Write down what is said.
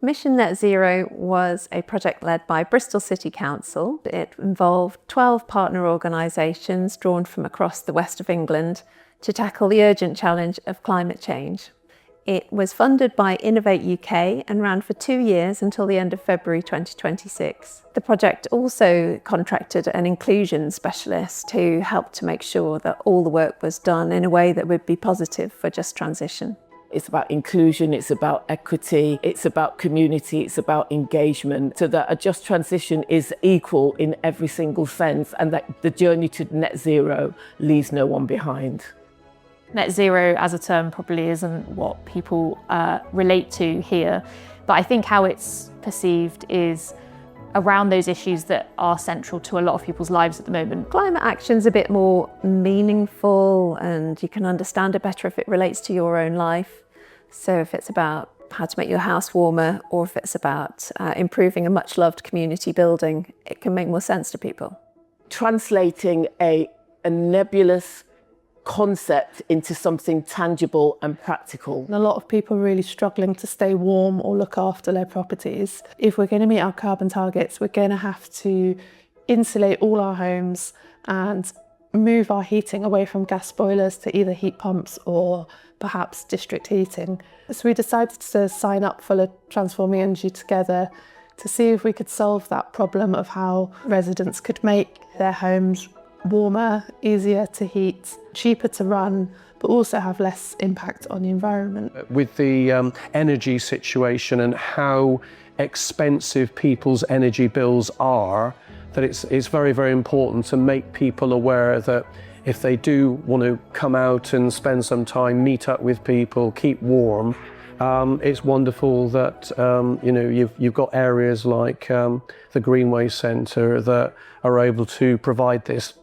Mission Net Zero was a project led by Bristol City Council. It involved 12 partner organisations drawn from across the west of England to tackle the urgent challenge of climate change. It was funded by Innovate UK and ran for 2 years until the end of February 2026. The project also contracted an inclusion specialist who helped to make sure that all the work was done in a way that would be positive for just transition. It's about inclusion, it's about equity, it's about community, it's about engagement, so that a just transition is equal in every single sense and that the journey to net zero leaves no one behind. Net zero as a term probably isn't what people relate to here, but I think how it's perceived is around those issues that are central to a lot of people's lives at the moment. Climate action's a bit more meaningful and you can understand it better if it relates to your own life. So if it's about how to make your house warmer or if it's about improving a much loved community building, it can make more sense to people. Translating a nebulous concept into something tangible and practical. A lot of people are really struggling to stay warm or look after their properties. If we're going to meet our carbon targets, we're going to have to insulate all our homes and move our heating away from gas boilers to either heat pumps or perhaps district heating. So we decided to sign up for Transforming Energy Together to see if we could solve that problem of how residents could make their homes warmer, easier to heat, cheaper to run, but also have less impact on the environment. With the energy situation and how expensive people's energy bills are, that it's very, very important to make people aware that if they do want to come out and spend some time, meet up with people, keep warm, it's wonderful that you've got areas like the Greenway Centre that are able to provide this